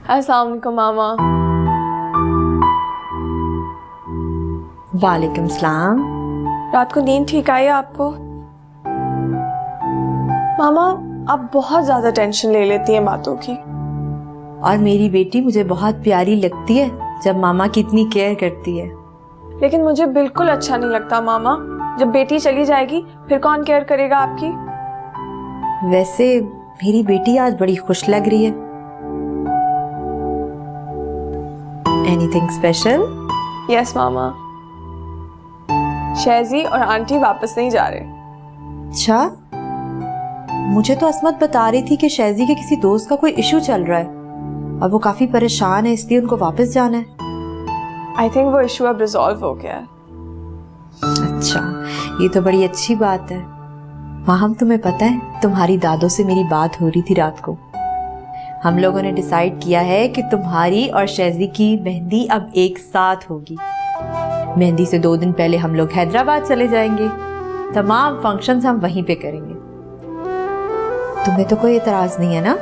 अस्सलाम वालेकुम मामा। वालेकुम सलाम। रात को नींद ठीक आई आपको? मामा आप बहुत ज्यादा टेंशन ले लेती हैं बातों की। और मेरी बेटी मुझे बहुत प्यारी लगती है जब मामा की इतनी केयर करती है। लेकिन मुझे बिल्कुल अच्छा नहीं लगता मामा, जब बेटी चली जाएगी फिर कौन केयर करेगा आपकी? वैसे मेरी बेटी आज बड़ी खुश लग रही है। Anything special? यस मामा, शहजी और आंटी वापस नहीं जा रहे। अच्छा, मुझे तो असमत बता रही थी कि शहजी के किसी दोस्त का कोई इशू चल रहा है और वो काफी परेशान है, इसलिए उनको वापस जाना है। आई थिंक वो इशू अब रिजॉल्व हो गया है। अच्छा, ये तो बड़ी अच्छी बात है। माहम, तुम्हें पता है तुम्हारी दादों से मेरी बात हो रही थी रात को। हम लोगों ने डिसाइड किया है कि तुम्हारी और शहजी की मेहंदी अब एक साथ होगी। मेहंदी से 2 दिन पहले हम लोग हैदराबाद चले जाएंगे। तमाम फंक्शंस हम वहीं पे करेंगे। तुम्हें तो कोई एतराज नहीं है ना?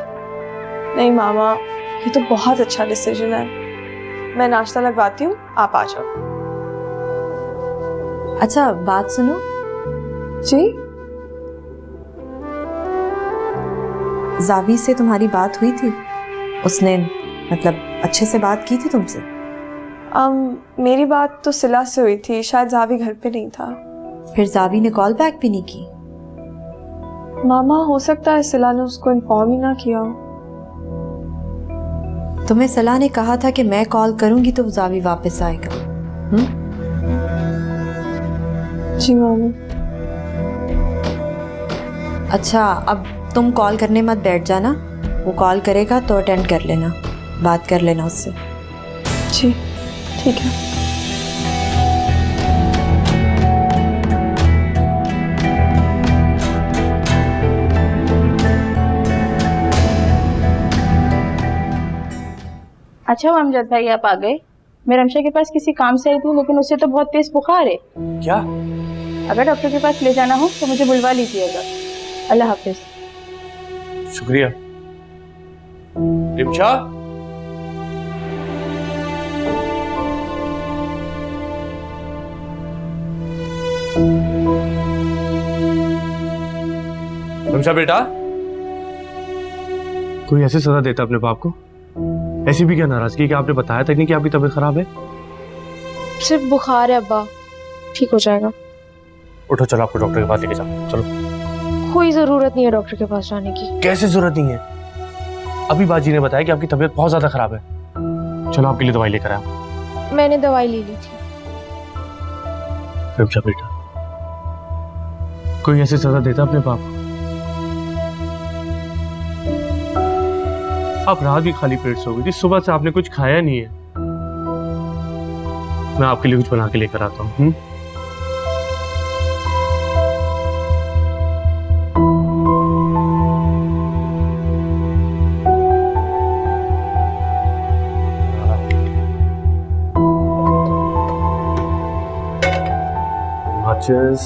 नहीं मामा, ये तो बहुत अच्छा डिसीजन है। मैं नाश्ता लगवाती हूँ, आप आ जाओ। अच्छा, बात सुनो। जी? जावी से तुम्हारी बात हुई थी? उसने मतलब अच्छे से बात की थी तुमसे? मेरी बात तो सिला से हुई थी, शायद जावी घर पे नहीं था। फिर जावी ने कॉल बैक भी नहीं की? मामा हो सकता है सिला ने उसको इन्फॉर्म ही ना किया हो। तुम्हें सलाह ने कहा था कि मैं कॉल करूंगी तो जावी वापस आएगा। जी मामा। अच्छा, अब तुम कॉल करने मत बैठ जाना। वो कॉल करेगा तो अटेंड कर लेना, बात कर लेना उससे। जी ठीक है। अच्छा वो अमजद भाई आप आ गए। मैं रमशा के पास किसी काम से आई थी, लेकिन उसे तो बहुत तेज बुखार है। क्या? अगर डॉक्टर के पास ले जाना हो तो मुझे बुलवा लीजिएगा। अल्लाह हाफिज। शुक्रिया। रिमशा, रिमशा बेटा, कोई ऐसी सजा देता अपने बाप को? ऐसी भी क्या नाराजगी कि आपने बताया तक नहीं कि आपकी तबीयत खराब है? सिर्फ बुखार है अब्बा, ठीक हो जाएगा। उठो, चलो आपको डॉक्टर के पास लेके जाओ। चलो। कोई जरूरत नहीं है डॉक्टर के पास जाने की। कैसे जरूरत नहीं है? अभी बाजी ने बताया कि आपकी तबीयत बहुत ज्यादा खराब है। चलो आपके लिए दवाई लेकर आया। मैंने दवाई ले ली थी। रिमशा बेटा, कोई ऐसी सजा देता अपने बाप को? आप रात भी खाली पेट सो गई थी, सुबह से आपने कुछ खाया नहीं है। मैं आपके लिए कुछ बना के लेकर आता हूँ। Matches.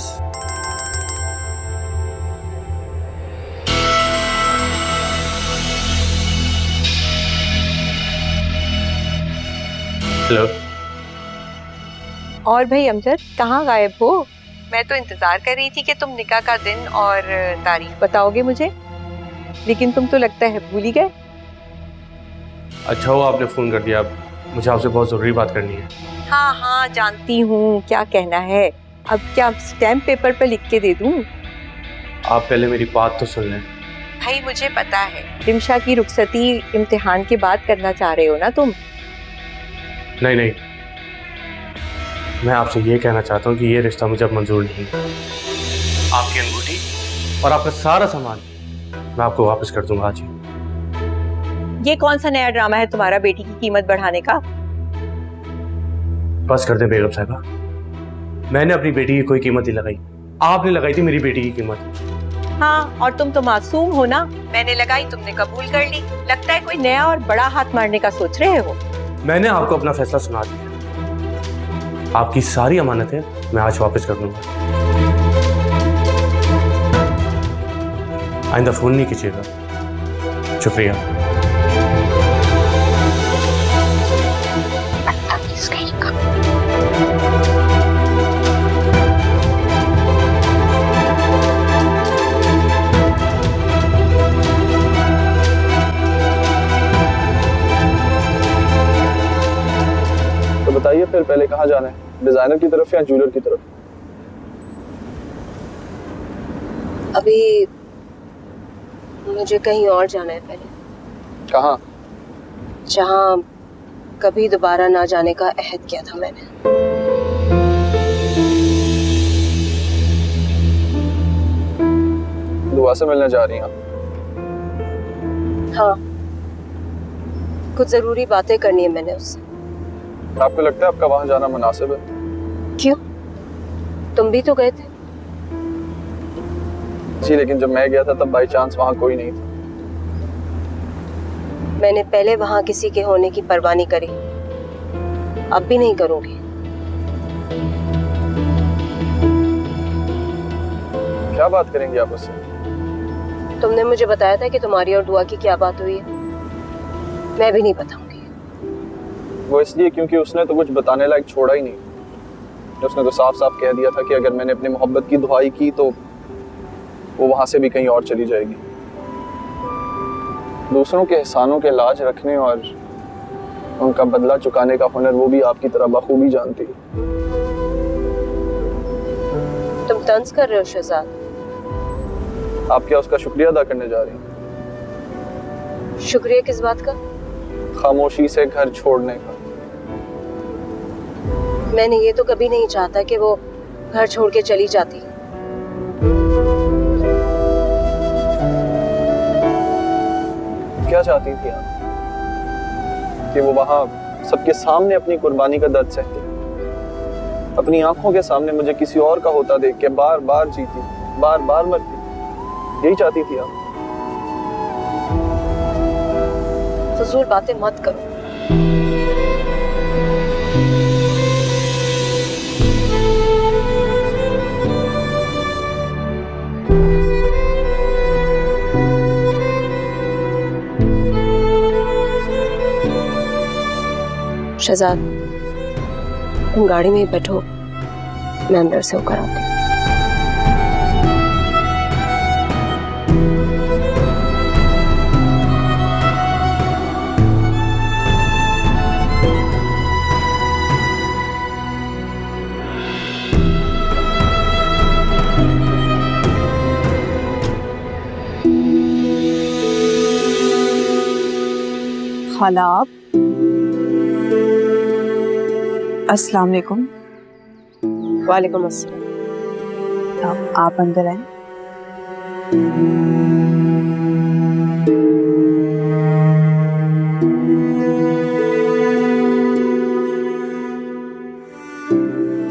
हेलो। और भाई अमजद, कहाँ गायब हो? मैं तो इंतजार कर रही थी कि तुम निकाह का दिन और तारीख बताओगे मुझे, लेकिन तुम तो लगता है भूल ही गए। अच्छा हुआ आपने फोन कर दिया, मुझे आपसे बहुत जरूरी बात करनी है। हाँ हाँ जानती हूँ, क्या कहना है? अब क्या स्टैम्प पेपर पर लिख के दे दूँ? आप पहले मेरी बात तो सुन लें। भाई मुझे पता है रिमशा की रुखसती इम्तिहान के बाद करना चाह रहे हो ना तुम? नहीं नहीं, मैं आपसे ये कहना चाहता हूँ कि ये रिश्ता मुझे अब मंजूर नहीं। आपकी अंगूठी और आपका सारा सामान मैं आपको वापस कर दूंगा आज ही। ये कौन सा नया ड्रामा है तुम्हारा बेटी की कीमत बढ़ाने का? बस कर दे बेगम साहिबा, मैंने अपनी बेटी की कोई कीमत नहीं लगाई, आपने लगाई थी मेरी बेटी की कीमत। हाँ, और तुम तो मासूम हो ना, मैंने लगाई तुमने कबूल कर ली। लगता है कोई नया और बड़ा हाथ मारने का सोच रहे हो। मैंने आपको अपना फैसला सुना दिया, आपकी सारी अमानतें मैं आज वापस कर दूंगा। आइंदा फोन नहीं कीजिएगा। शुक्रिया। फिर पहले कहाँ जाना है, डिजाइनर की तरफ या ज्वेलर की तरफ? अभी मुझे कहीं और जाना है पहले, कहाँ? जहाँ कभी दोबारा ना जाने का अहद किया था मैंने। दुआ से मिलने जा रही हैं आप? हाँ, कुछ जरूरी बातें करनी है मैंने उससे। आपको लगता है आपका वहां जाना मुनासिब है? क्यों, तुम भी तो गए थे। जी, लेकिन जब मैं गया था तब बाई चांस वहां कोई नहीं था। मैंने पहले वहां किसी के होने की परवाह नहीं करी, अब भी नहीं करूंगी। क्या बात करेंगे आप उससे? तुमने मुझे बताया था कि तुम्हारी और दुआ की क्या बात हुई है, मैं भी नहीं बताऊंगी। वो इसलिए क्योंकि उसने तो कुछ बताने लायक छोड़ा ही नहीं। उसने तो साफ साफ कह दिया था कि अगर मैंने अपनी मोहब्बत की दुआई की तो वो वहां से भी कहीं और चली जाएगी। दूसरों के एहसानों के लाज रखने और उनका बदला चुकाने का हुनर वो भी आपकी तरह बखूबी जानती है। तुम तंज कर रहे हो शहजाद। आप क्या उसका शुक्रिया अदा करने जा रही हैं? शुक्रिया किस बात का? खामोशी से घर छोड़ने का। मैंने ये तो कभी नहीं चाहता कि वो घर छोड़ के चली जाती। क्या चाहती थी आप? कि वो वहां सबके सामने अपनी कुर्बानी का दर्द सहती, अपनी आंखों के सामने मुझे किसी और का होता देख के बार बार जीती, बार बार मरती? यही चाहती थी आप? फजूल बातें मत करो। शहजाद, तुम गाड़ी में ही बैठो, मैं अंदर से होकर आती हूँ। खाला आप, अस्सलाम वालेकुम। वालेकुम अस्सलाम। आप अंदर आए।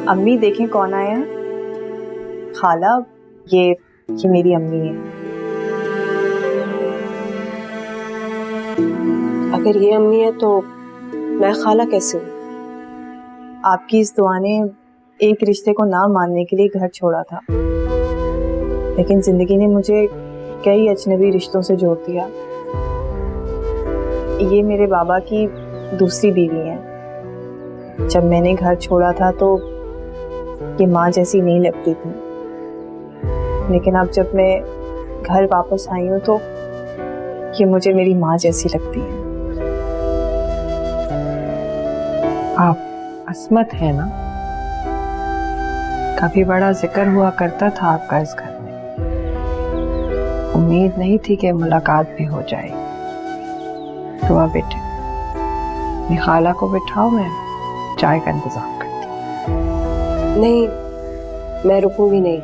अम्मी देखें कौन आया है। खाला, ये मेरी अम्मी है। अगर ये अम्मी है तो मैं खाला कैसे हूँ? आपकी इस दुआ ने एक रिश्ते को ना मानने के लिए घर छोड़ा था, लेकिन जिंदगी ने मुझे कई अजनबी रिश्तों से जोड़ दिया। ये मेरे बाबा की दूसरी बीवी है। जब मैंने घर छोड़ा था तो ये माँ जैसी नहीं लगती थी, लेकिन अब जब मैं घर वापस आई हूँ तो ये मुझे मेरी माँ जैसी लगती है। आप अस्मत है ना? काफी बड़ा जिक्र हुआ करता था आपका इस घर में। उम्मीद नहीं थी कि मुलाकात भी हो जाएगी। तो आप बेटे, अपनी खाला को बिठाओ, मैं चाय का इंतजाम करती हूँ। नहीं, मैं रुकूंगी नहीं,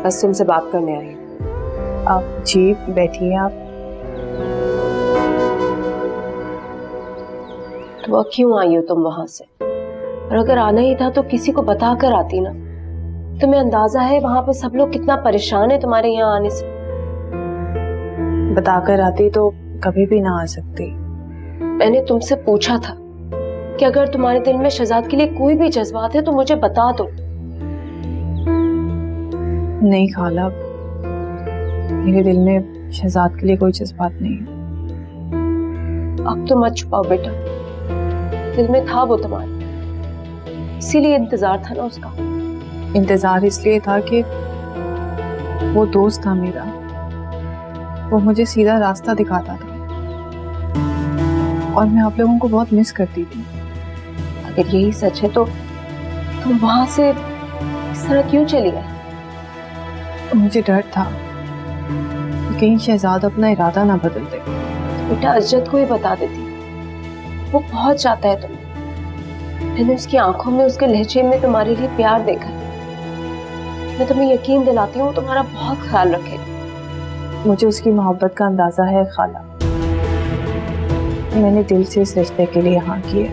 बस तुमसे बात करने आई हूँ। आप जी बैठिए। आप तो क्यों आई हो तुम वहां से? और अगर आना ही था तो किसी को बता कर आती ना। तुम्हें अंदाजा है वहां पे सब लोग कितना परेशान है तुम्हारे यहाँ आने से। बताकर आती तो कभी भी ना आ सकती। मैंने तुमसे पूछा था कि अगर तुम्हारे दिल में शहजाद के लिए कोई भी जज्बात है तो मुझे बता दो। नहीं खाला, मेरे दिल में शहजाद के लिए कोई जज्बात नहीं है। अब तो मत छुपाओ बेटा, दिल में था वो तुम्हारे, इसीलिए इंतजार था ना उसका। इंतजार इसलिए था कि वो दोस्त था मेरा, वो मुझे सीधा रास्ता दिखाता था और मैं आप लोगों को बहुत मिस करती थी। अगर यही सच है तो तुम वहां से इस तरह क्यों चली गई? मुझे डर था कि कहीं शहजाद अपना इरादा ना बदल दे। बेटा अजद को ही बता देती, वो बहुत चाहता है तुम्हें। मैंने उसकी आंखों में, उसके लहजे में तुम्हारे लिए प्यार देखा। मैं तुम्हें यकीन दिलाती हूँ तुम्हारा बहुत ख्याल रखेगा। मुझे उसकी मोहब्बत का अंदाजा है खाला। मैंने दिल से इस रिश्ते के लिए हाँ किया,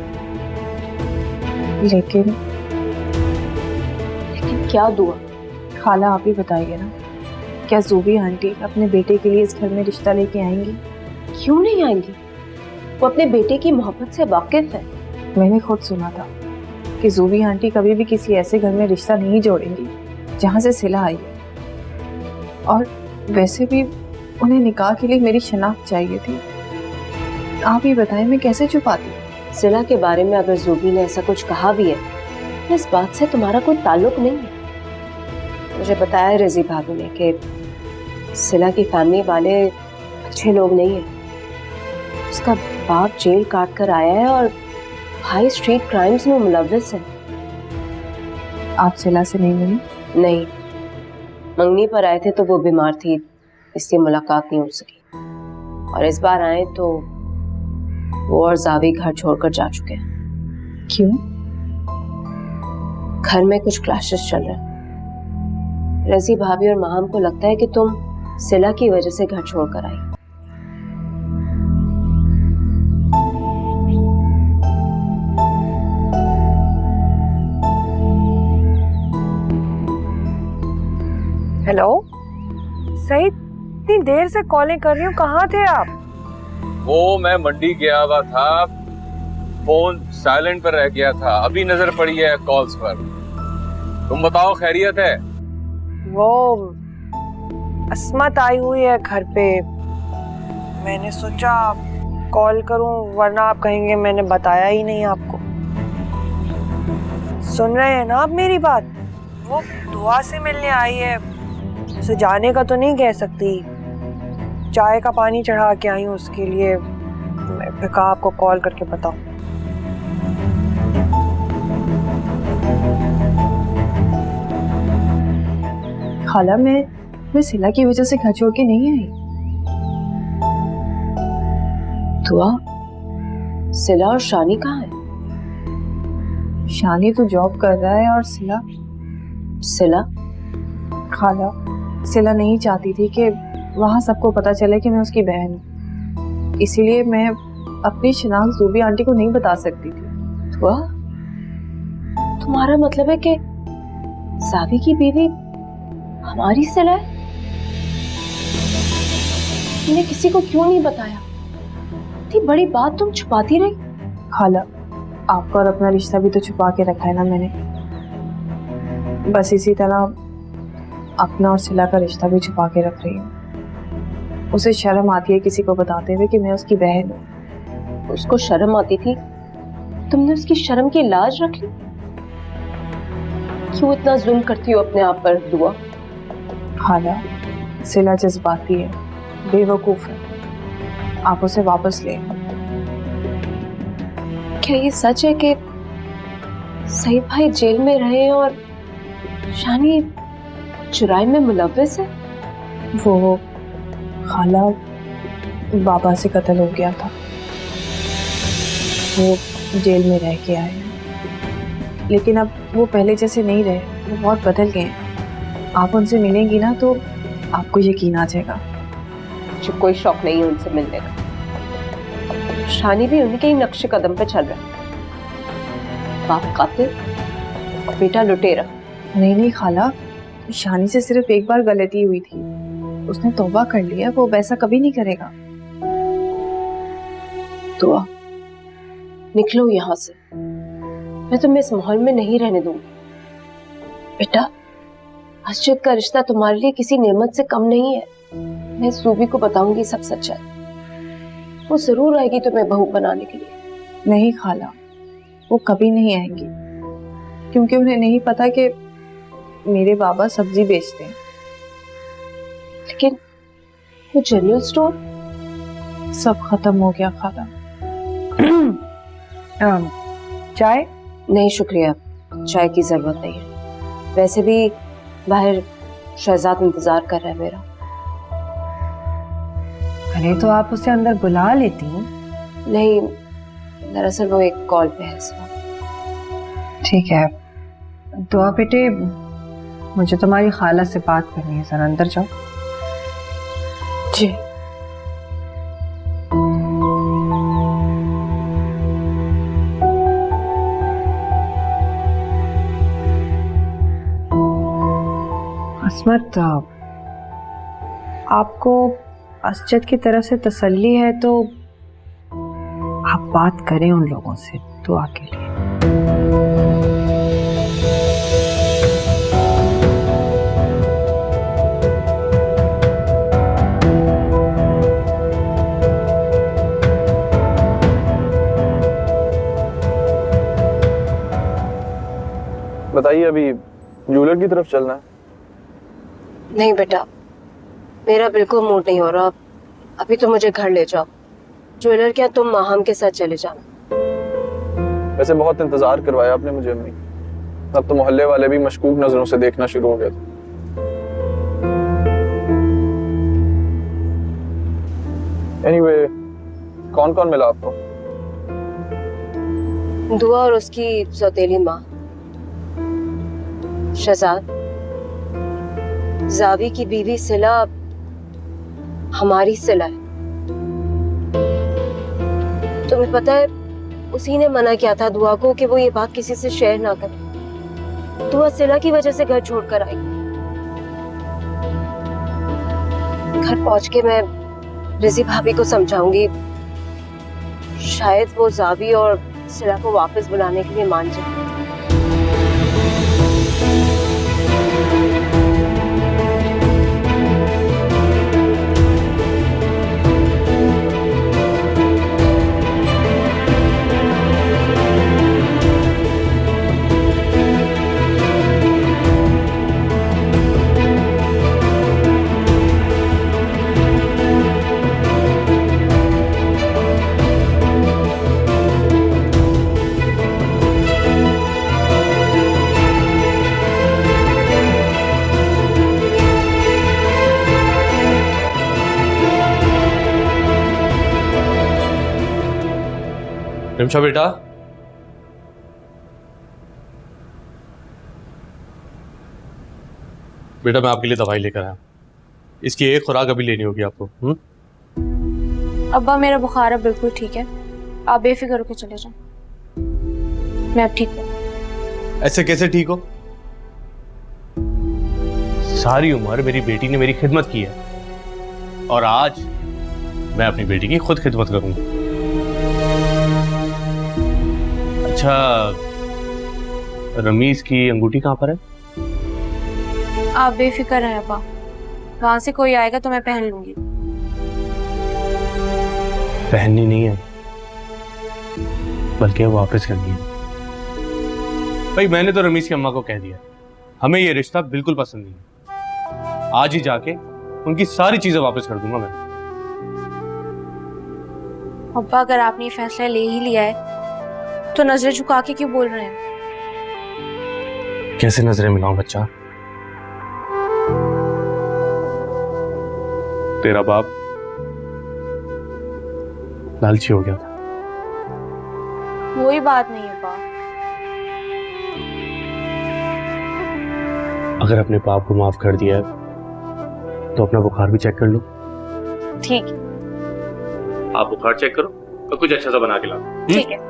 लेकिन क्या दुआ? खाला आप ही बताइए ना, क्या ज़ूबी आंटी अपने बेटे के लिए इस घर में रिश्ता लेके आएंगी? क्यों नहीं आएंगी? वो अपने बेटे की मोहब्बत से वाकिफ है। मैंने खुद सुना था कि ज़ूबी आंटी कभी भी किसी ऐसे घर में रिश्ता नहीं जोड़ेंगी जहाँ से सिला आई है। और वैसे भी उन्हें निकाह के लिए मेरी शनाख्त चाहिए थी। आप ही बताएं मैं कैसे छुपाती? सिला के बारे में अगर ज़ूबी ने ऐसा कुछ कहा भी है तो इस बात से तुम्हारा कोई ताल्लुक नहीं है। मुझे बताया रजी भाभी ने कि सिला की फैमिली वाले अच्छे लोग नहीं है। उसका बाप जेल काट कर आया है और भाई स्ट्रीट क्राइम्स में मुलव्वस है। आप सिला से नहीं मिली? नहीं, मंगनी पर आए थे तो वो बीमार थी, इसलिए मुलाकात नहीं हो सकी। और इस बार आए तो वो और जावी घर छोड़कर जा चुके हैं। क्यों? घर में कुछ क्लैशेस चल रहे हैं। रजी भाभी और माहम को लगता है कि तुम सिला की वजह से घर छोड़कर आई। हेलो सईद, इतनी देर से कॉलिंग कर रही हूँ, कहाँ थे आप? वो मैं मंडी गया हुआ था, फोन साइलेंट पर रह गया था, अभी नजर पड़ी है कॉल्स पर। तुम बताओ खैरियत है? वो अस्मत आई हुई है घर पे, मैंने सोचा कॉल करूं वरना आप कहेंगे मैंने बताया ही नहीं आपको। सुन रहे हैं ना आप मेरी बात? वो दुआ से मिलने आई है, उसे जाने का तो नहीं कह सकती, चाय का पानी चढ़ा के आई हूँ उसके लिए। मैं फिर कहा आपको कॉल करके बताऊं। खाला मैं सिला की वजह से घर छोड़ के नहीं आई। दुआ, सिला और शानी कहाँ है? शानी तो जॉब कर रहा है और सिला खाला, सिला नहीं चाहती थी कि वहाँ सबको पता चले कि मैं उसकी बहन हूँ, इसीलिए मैं अपनी शनाख्त ज़ूबी आंटी को नहीं बता सकती थी। दुआ, तुम्हारा मतलब है कि जावी की बीवी हमारी सिला है? तुमने किसी को क्यों नहीं बताया? इतनी बड़ी बात तुम छुपाती रही। खाला, आपका और अपना रिश्ता भी तो छुपा के रखा है ना मैंने, बस इसी तरह अपना और सिला का रिश्ता भी छुपा के रख रही हूँ। उसे शर्म आती है किसी को बताते हुए कि मैं उसकी बहन हूँ। उसको शर्म आती थी, तुमने उसकी शर्म की लाज रख ली। क्यों इतना जुल्म करती हो अपने आप पर दुआ? खाला, सिला जज्बाती है, बेवकूफ है, आप उसे वापस ले। क्या ये सच है कि सईद भाई जेल में रहे और शानी जुराइम में मुलव्वस है? वो खाला बाबा से कत्ल हो गया था, वो जेल में रह के आए हैं, लेकिन अब वो पहले जैसे नहीं रहे, वो बहुत बदल गए हैं। आप उनसे मिलेंगी ना तो आपको यकीन आ जाएगा। मुझे कोई शौक नहीं है उनसे मिलने का। शानी भी उनके ही नक्शे कदम पे चल रहा है। बाप कातिल और बेटा लुटेरा। नहीं खाला, शानी से सिर्फ एक बार गलती हुई थी, उसने तौबा कर लिया, वो वैसा कभी नहीं करेगा। दुआ, निकलो यहाँ से, मैं तुम्हें इस माहौल में नहीं रहने दूंगी। बेटा, मस्जिद का रिश्ता तुम्हारे लिए किसी नेमत से कम नहीं है। मैं ज़ूबी को बताऊंगी सब सच्चाई, वो जरूर आएगी तुम्हें बहू बनाने के लिए। नहीं खाला, वो कभी नहीं आएंगी, क्योंकि उन्हें नहीं पता कि मेरे बाबा सब्जी बेचते हैं। लेकिन वो जनरल स्टोर सब खत्म हो गया खाला। चाय? नहीं शुक्रिया, चाय की जरूरत नहीं है। वैसे भी बाहर शहजाद इंतजार कर रहा है मेरा। अरे तो आप उसे अंदर बुला लेती हैं। नहीं, दरअसल वो एक कॉल पे है इस वक्त। ठीक है, दुआ बेटे, मुझे तुम्हारी खाला से बात करनी है, जरा अंदर जाओ। जी। असमत, आपको असजद की तरफ से तसल्ली है तो आप बात करें उन लोगों से दुआ के लिए। बताइए, अभी ज्वेलर की तरफ चलना है? नहीं बेटा, मेरा बिल्कुल मूड नहीं हो रहा। अभी तो मुझे घर ले जाओ। ज्वेलर क्या, तुम माहम के साथ चले जाना। वैसे बहुत इंतजार करवाया आपने मुझे अम्मी। अब तो मोहल्ले वाले भी मशकूक नजरों से देखना शुरू हो गए थे। एनीवे, कौन कौन मिला आपको? दुआ और उसकी सौतेली माँ, शहजाद, जावी की बीवी सिला हमारी सिला है। तुम्हें पता है, उसी ने मना किया था दुआ को कि वो ये बात किसी से शेयर ना करे। दुआ सिला की वजह से घर छोड़कर आई। घर पहुंच के मैं रिजी भाभी को समझाऊंगी, शायद वो जावी और सिला को वापस बुलाने के लिए मान जाए। रिमशा बेटा, बेटा मैं आपके लिए दवाई लेकर आया। इसकी एक खुराक अभी लेनी होगी आपको। अब्बा, मेरा बुखार अब बिल्कुल ठीक है, आप बेफिक्र होकर चले जाओ। मैं अब ठीक हूँ। ऐसे कैसे ठीक हो? सारी उम्र मेरी बेटी ने मेरी खिदमत की है और आज मैं अपनी बेटी की खुद खिदमत करूंगा। अच्छा, रमीज की अंगूठी कहाँ पर है? आप बेफिक्र हैं अब्बा, वहां से कोई आएगा तो मैं पहन लूंगी। पहननी नहीं है, बल्कि वापस करनी है। भाई मैंने तो रमीज की अम्मा को कह दिया, हमें ये रिश्ता बिल्कुल पसंद नहीं है। आज ही जाके उनकी सारी चीजें वापस कर दूंगा मैं। अब्बा, अगर आपने ये फैसला ले ही लिया है तो नजरें झुका के क्यों बोल रहे हैं? कैसे नजरें मिलाऊं बच्चा? तेरा बाप लालची हो गया था। कोई बात नहीं है अब्बा। अगर अपने बाप को माफ कर दिया है तो अपना बुखार भी चेक कर लो। ठीक है, आप बुखार चेक करो और कुछ अच्छा सा बना के ला। ठीक है।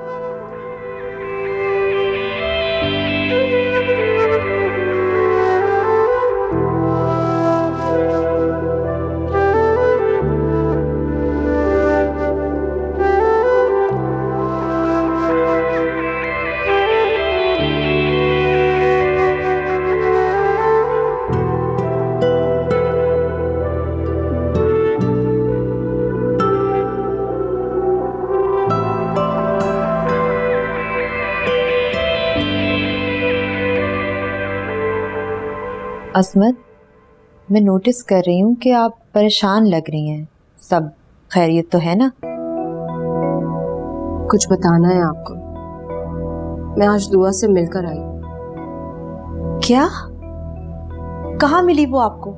असमत, मैं नोटिस कर रही हूँ कि आप परेशान लग रही हैं। सब खैरियत तो है ना? कुछ बताना है आपको? मैं आज दुआ से मिलकर आई। क्या? कहाँ मिली वो आपको?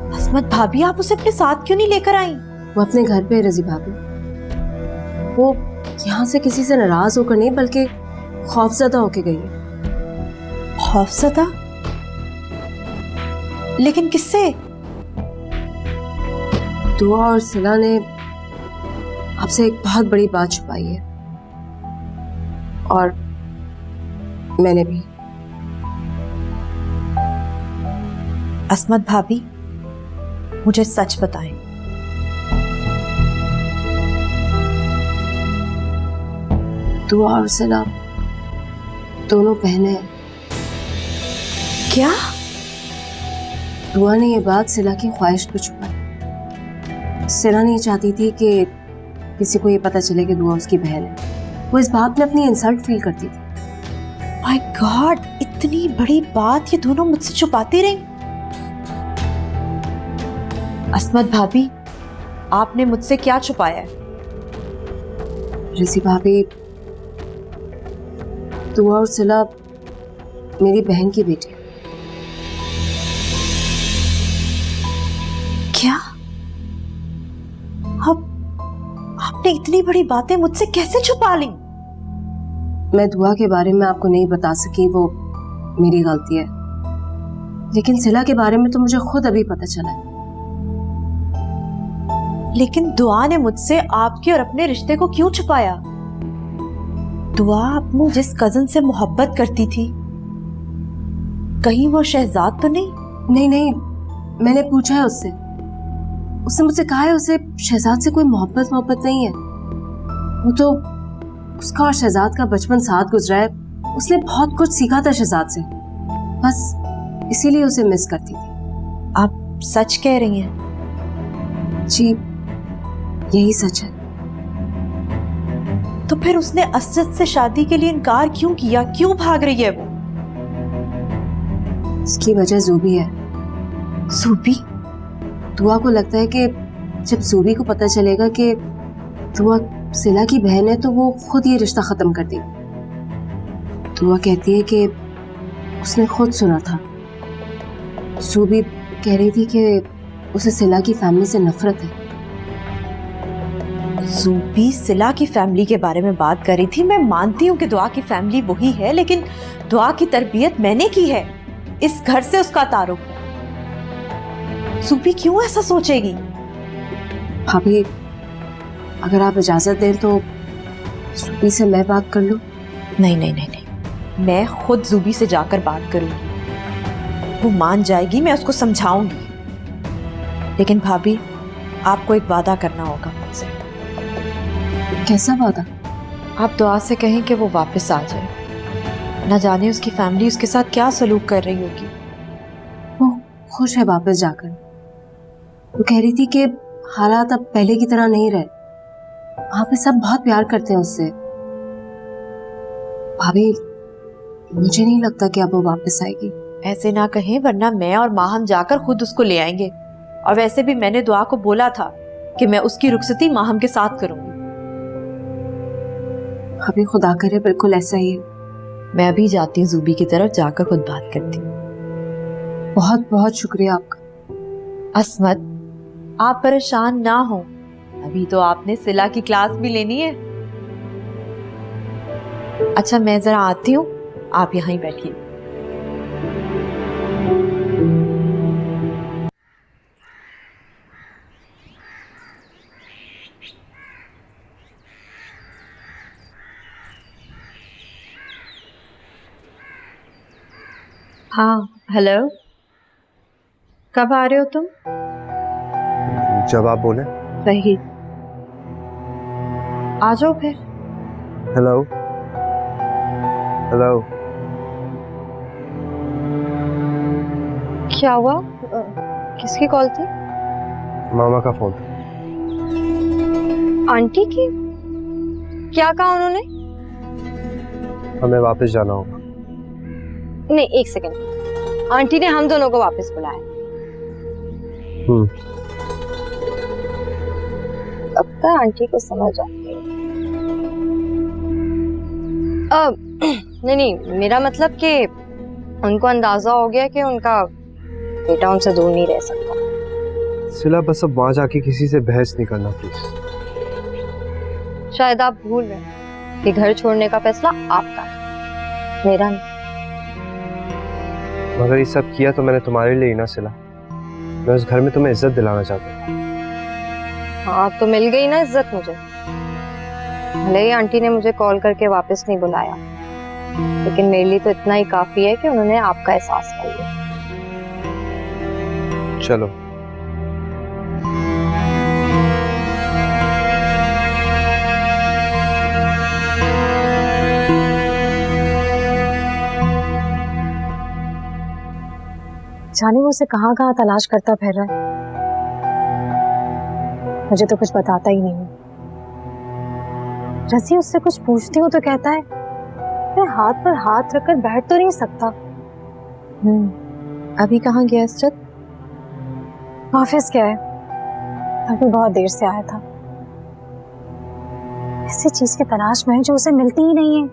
असमत भाभी, आप उसे अपने साथ क्यों नहीं लेकर आई? वो अपने घर पे है रजी भाभी। वो यहाँ से किसी से नाराज होकर नहीं बल्कि खौफजदा होके गई है। खौफजदा? लेकिन किससे? दुआ और सिला ने आपसे एक बहुत बड़ी बात छुपाई है, और मैंने भी। असमत भाभी, मुझे सच बताएं। दुआ और सिला दोनों बहनें हैं। क्या? दुआ ने ये बात सिला की ख्वाहिश पे छुपाई। सिला नहीं चाहती थी कि किसी को ये पता चले कि दुआ उसकी बहन है। वो इस बात में अपनी इंसल्ट फील करती थी। माय गॉड, इतनी बड़ी बात ये दोनों मुझसे छुपाती रही। असमत भाभी, आपने मुझसे क्या छुपाया है? रजी भाभी, दुआ और सिला मेरी बहन की बेटी है। क्या? अब आपने इतनी बड़ी बातें मुझसे कैसे छुपा ली? मैं दुआ के बारे में आपको नहीं बता सकी, वो मेरी गलती है, लेकिन सिला के बारे में तो मुझे खुद अभी पता चला है। लेकिन दुआ ने मुझसे आपके और अपने रिश्ते को क्यों छुपाया? दुआ अपनी जिस कजन से मोहब्बत करती थी, कहीं वो शहजाद तो नहीं? नहीं नहीं, मैंने पूछा है उससे। उसने मुझसे कहा है उसे शहजाद से कोई मोहब्बत नहीं है। वो तो उसका और शहजाद का बचपन साथ गुजरा है। उसने बहुत कुछ सीखा था शहजाद से, बस इसीलिए उसे मिस करती थी। आप सच कह रही हैं? जी, यही सच है। तो फिर उसने असद से शादी के लिए इनकार क्यों किया? क्यों भाग रही है वो? इसकी वजह जूबी है। सूबी? दुआ को लगता है कि जब जूबी को पता चलेगा कि दुआ सिला की बहन है तो वो खुद ये रिश्ता खत्म कर देगी। दुआ कहती है कि उसने खुद सुना था। जूबी कह रही थी कि उसे सिला की फैमिली से नफरत है। जूबी सिला की फैमिली के बारे में बात कर रही थी। मैं मानती हूँ कि दुआ की फैमिली वही है, लेकिन दुआ की तरबियत मैंने की है। इस घर से उसका तारुफ है। जूबी क्यों ऐसा सोचेगी? भाभी, अगर आप इजाजत दें तो जूबी से मैं बात कर लूं? नहीं नहीं नहीं नहीं, मैं खुद जूबी से जाकर बात करूंगी। वो मान जाएगी, मैं उसको समझाऊंगी। लेकिन भाभी, आपको एक वादा करना होगा मुझसे। कैसा वादा? आप दुआ से कहें कि वो वापस आ जाए। न जाने उसकी फैमिली उसके साथ क्या सलूक कर रही होगी। वो खुश है वापस जाकर। वो कह रही थी कि हालात अब पहले की तरह नहीं रहे। वहां पे सब बहुत प्यार करते हैं उससे। भाभी, मुझे नहीं लगता कि अब वो वापस आएगी। ऐसे ना कहें, वरना मैं और माहम जाकर खुद उसको ले आएंगे। और वैसे भी मैंने दुआ को बोला था कि मैं उसकी रुखसती माहम के साथ करूंगी। भाभी, खुदा करे बिल्कुल ऐसा ही है। मैं अभी जाती हूँ जूबी की तरफ, जाकर खुद बात करती हूँ। बहुत बहुत शुक्रिया आपका। असमत, आप परेशान ना हो। अभी तो आपने सिला की क्लास भी लेनी है। अच्छा, मैं जरा आती हूँ, आप यहीं बैठिए। हाँ, हेलो। कब आ रहे हो तुम? जब आप बोले। सही, आ जाओ फिर। Hello hello. क्या हुआ? किसकी कॉल थी? मामा का फोन। आंटी की? क्या कहा उन्होंने? हमें वापस जाना होगा। नहीं, एक सेकंड। आंटी ने हम दोनों को वापस बुलाया। अब तक आंटी को समझ आती है। नहीं, मेरा मतलब कि उनको अंदाजा हो गया कि उनका बेटा उनसे दूर नहीं रह सकता। सिला बस अब वहां जाके किसी से बहस नहीं करना प्लीज। शायद आप भूल रहे हैं कि घर छोड़ने का फैसला आपका है, मेरा नहीं। मगर ये सब किया तो मैंने तुम्हारे लिए ही ना सिला। मैं उस घर में तुम्हें इज्जत दिलाना चाहता हूँ। हाँ, तो मिल गई ना इज्जत मुझे। भले ही आंटी ने मुझे कॉल करके वापस नहीं बुलाया, लेकिन मेरे लिए तो इतना ही काफी है कि उन्होंने आपका एहसास कर लिया। चलो जाने वो उसे कहाँ कहाँ तलाश करता फिर रहा है, मुझे तो कुछ बताता ही नहीं। रसी उससे कुछ पूछती हूँ तो कहता है मैं हाथ पर हाथ रखकर बैठ तो नहीं सकता। अभी कहाँ गया असजद? ऑफिस क्या है, अभी बहुत देर से आया था। ऐसी चीज की तलाश में है जो उसे मिलती ही नहीं है।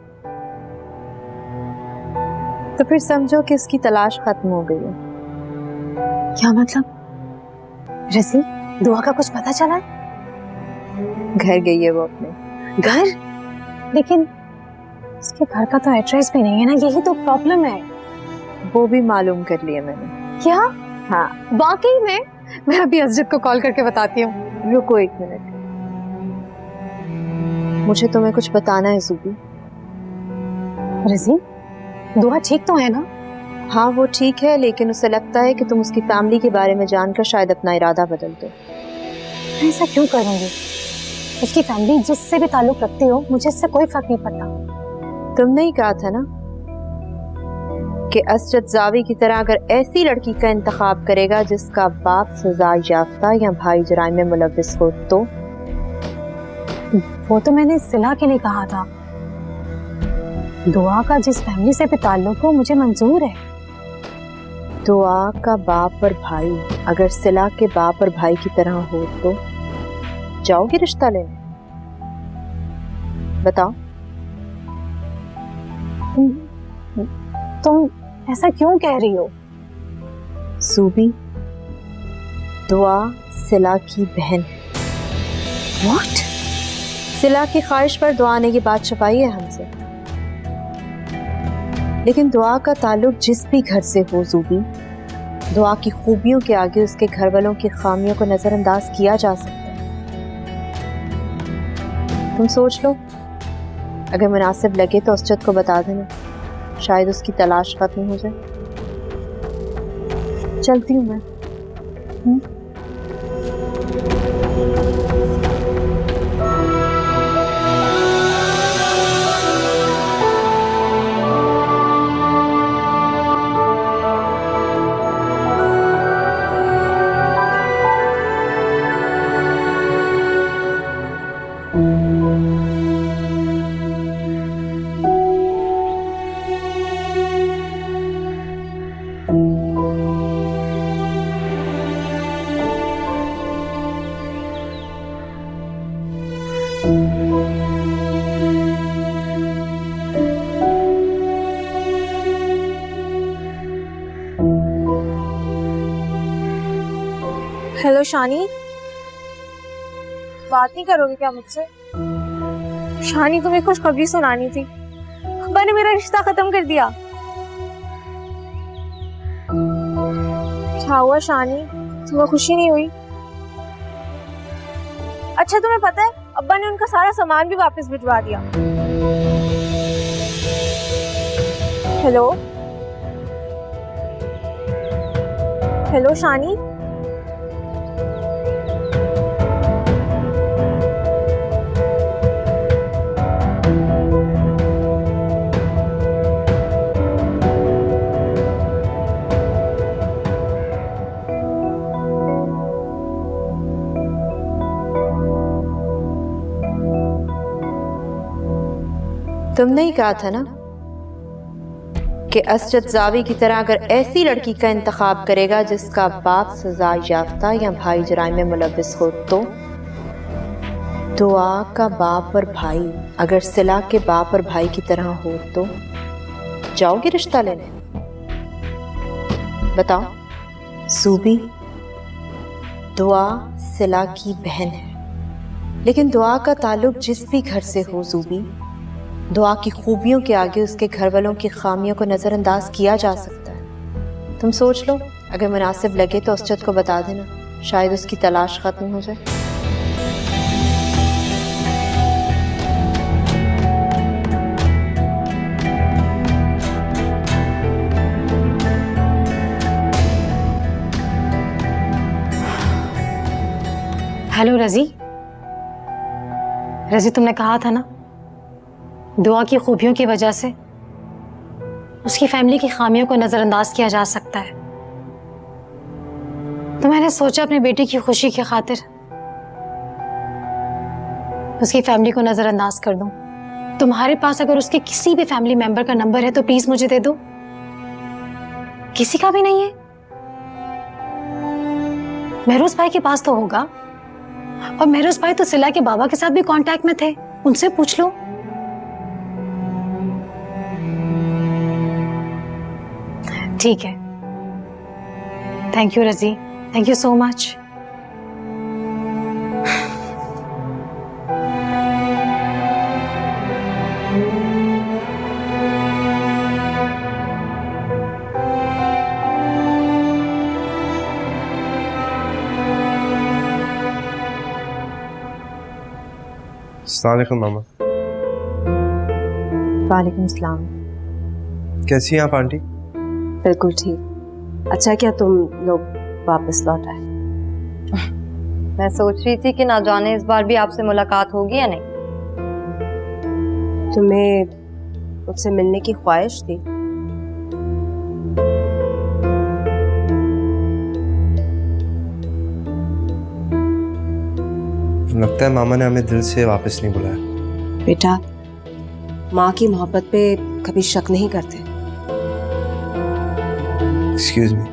तो फिर समझो कि इसकी तलाश खत्म हो गई है। क्या मतलब? रसी, दुआ का कुछ पता चला है? घर गई है वो अपने घर? लेकिन उसके घर का तो एड्रेस भी नहीं है ना, यही तो प्रॉब्लम है। वो भी मालूम कर लिया मैंने। क्या? हाँ, वाकई में? मैं अभी असजद को कॉल करके बताती हूँ। रुको एक मिनट, मुझे तुम्हें कुछ बताना है ज़ुबी। रजी, दुआ ठीक तो है ना? हाँ वो ठीक है, लेकिन उसे लगता है कि तुम उसकी फैमिली के बारे में जानकर शायद अपना इरादा बदल दो। ऐसा क्यों करूंगी? उसकी फैमिली जिससे भी ताल्लुक रखती हो, मुझे इससे कोई फर्क नहीं पड़ता। तुमने ही कहा था ना कि असजद जावी की तरह अगर ऐसी लड़की का इंतखाब करेगा जिसका बाप सजा याफ्ता या भाई जुराइम में मुलव्विस हो तो? वो तो मैंने सिला के लिए कहा था। दुआ का जिस फैमिली से भी ताल्लुक हो मुझे मंजूर है। दुआ का बाप और भाई अगर सिला के बाप और भाई की तरह हो तो जाओगे रिश्ता लेने? बताओ। तुम ऐसा क्यों कह रही हो? सूबी, दुआ सिला की बहन। What? सिला की ख्वाहिश पर दुआ ने ये बात छुपाई है हमसे, लेकिन दुआ का ताल्लुक जिस भी घर से हो ज़ुबी, दुआ की खूबियों के आगे उसके घर वालों की खामियों को नजरअंदाज किया जा सकता है। तुम सोच लो, अगर मुनासिब लगे तो असजद को बता देना, शायद उसकी तलाश खत्म हो जाए। चलती हूँ मैं। हेलो शानी, बात नहीं करोगे क्या मुझसे? शानी, तुम्हें खुशखबरी सुनानी थी। अब्बा ने मेरा रिश्ता खत्म कर दिया। क्या हुआ शानी, तुम्हें खुशी नहीं हुई? अच्छा तुम्हें पता है अब्बा ने उनका सारा सामान भी वापस भिजवा दिया। हेलो हेलो शानी, तुमने ही कहा था ना कि असजद जावी की तरह अगर ऐसी लड़की का इंतखाब करेगा जिसका बाप सजा याफ्ता या भाई जुराइम में मुलव्विस हो तो? दुआ का बाप और भाई अगर सिला के बाप और भाई की तरह हो तो जाओगे रिश्ता लेने? बताओ। सूबी, दुआ सिला की बहन है, लेकिन दुआ का ताल्लुक जिस भी घर से हो सूबी, दुआ की खूबियों के आगे उसके घर वालों की खामियों को नज़रअंदाज किया जा सकता है। तुम सोच लो, अगर मुनासिब लगे तो उसजद को बता देना, शायद उसकी तलाश खत्म हो जाए। हेलो रजी, रजी तुमने कहा था ना दुआ की खूबियों की वजह से उसकी फैमिली की खामियों को नजरअंदाज किया जा सकता है। तो मैंने सोचा अपने बेटी की खुशी की खातिर उसकी फैमिली को नजरअंदाज कर दूं। तुम्हारे पास अगर उसके किसी भी फैमिली मेंबर का नंबर है तो प्लीज मुझे दे दो। किसी का भी नहीं है? महरोज भाई के पास तो होगा, और महरोज भाई तो सिला के बाबा के साथ भी कांटेक्ट में थे, उनसे पूछ लो। ठीक है, थैंक यू रजी, थैंक यू सो मच। अस्सलाम वालेकुम मामा। वालेकुम सलाम। कैसी हैं आप आंटी? बिल्कुल ठीक। अच्छा क्या तुम लोग वापस लौट आए? मैं सोच रही थी कि ना जाने इस बार भी आपसे मुलाकात होगी या नहीं। तुम्हें मुझसे मिलने की ख्वाहिश थी? लगता है मामा ने हमें दिल से वापस नहीं बुलाया। बेटा, माँ की मोहब्बत पे कभी शक नहीं करते। Excuse me.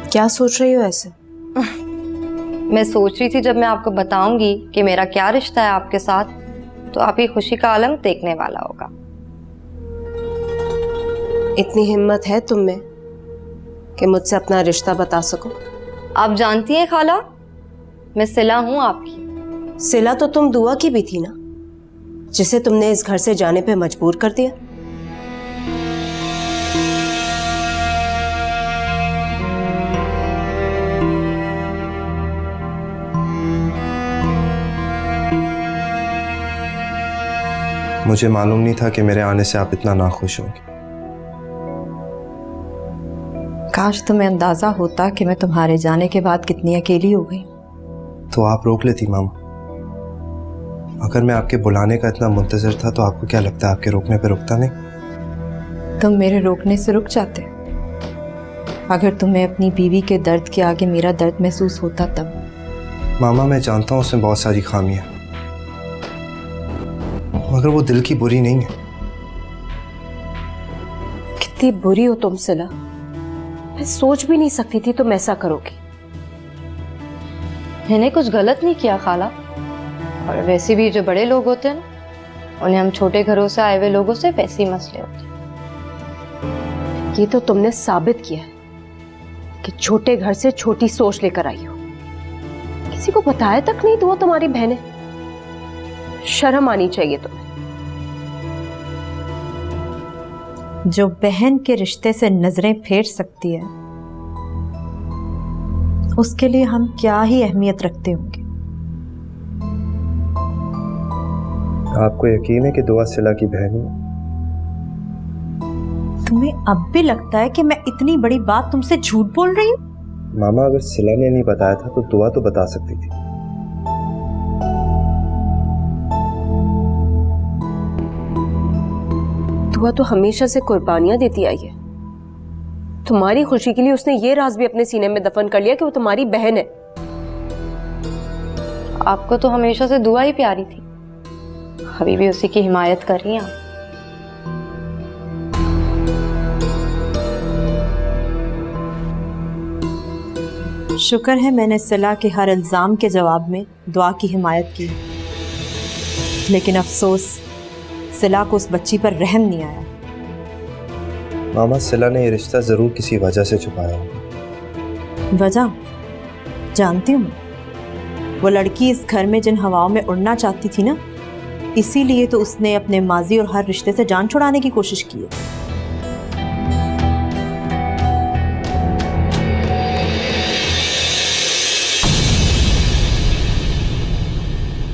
क्या सोच रही हो ऐसे? मैं सोच रही थी जब मैं आपको बताऊंगी कि मेरा क्या रिश्ता है आपके साथ, तो आपकी खुशी का आलम देखने वाला होगा। इतनी हिम्मत है तुम में कि मुझसे अपना रिश्ता बता सको? आप जानती हैं खाला, मैं सिला हूं आपकी। सिला तो तुम दुआ की भी थी ना, जिसे तुमने इस घर से जाने पे मजबूर कर दिया। मुझे मालूम नहीं था कि मेरे आने से आप इतना नाखुश होंगे। काश तुम्हें अंदाजा होता कि मैं तुम्हारे जाने के बाद कितनी अकेली हो गई। तो आप रोक लेती मामा। अगर मैं आपके बुलाने का इतना मुंतजर था तो आपको क्या लगता है आपके रोकने पे रुकता नहीं? तुम मेरे रोकने से रुक जाते। अगर तुम्हें अपनी बीवी के दर्द के आगे मेरा दर्द महसूस होता तब। मामा मैं जानता हूँ उसमें बहुत सारी खामियां, मगर वो दिल की बुरी नहीं है। कितनी बुरी हो तुम सिला, मैं सोच भी नहीं सकती थी तुम ऐसा करोगी। मैंने कुछ गलत नहीं किया खाला, और वैसे भी जो बड़े लोग होते हैं ना, उन्हें हम छोटे घरों से आए हुए लोगों से वैसे ही मसले होते हैं। ये तो तुमने साबित किया है कि छोटे घर से छोटी सोच लेकर आई हो। किसी को बताया तक नहीं तो वो तुम्हारी बहन है। शर्म आनी चाहिए तुम्हें। जो बहन के रिश्ते से नजरें फेर सकती है, उसके लिए हम क्या ही अहमियत रखते होंगे। आपको यकीन है कि दुआ सिला की बहन है? तुम्हें अब भी लगता है कि मैं इतनी बड़ी बात तुमसे झूठ बोल रही हूँ? मामा अगर सिला ने नहीं बताया था तो दुआ तो बता सकती थी। दुआ तो हमेशा से कुर्बानियां देती आई है। तुम्हारी खुशी के लिए उसने ये राज भी अपने सीने में दफन कर लिया कि वो तुम्हारी बहन है। आपको तो हमेशा से दुआ ही प्यारी थी, अभी भी उसी की हिमायत कर रही हैं आप। शुक्र है मैंने सिला के हर इल्ज़ाम के जवाब में दुआ की हिमायत की, लेकिन अफसोस सिला को उस बच्ची पर रहम नहीं आया। मामा, सिला ने ये रिश्ता ज़रूर किसी वजह से छुपाया होगा। वजह जानती हूँ, वो लड़की इस घर में जिन हवाओं में उड़ना चाहती थी ना, इसीलिए तो उसने अपने माजी और हर रिश्ते से जान छुड़ाने की कोशिश की है।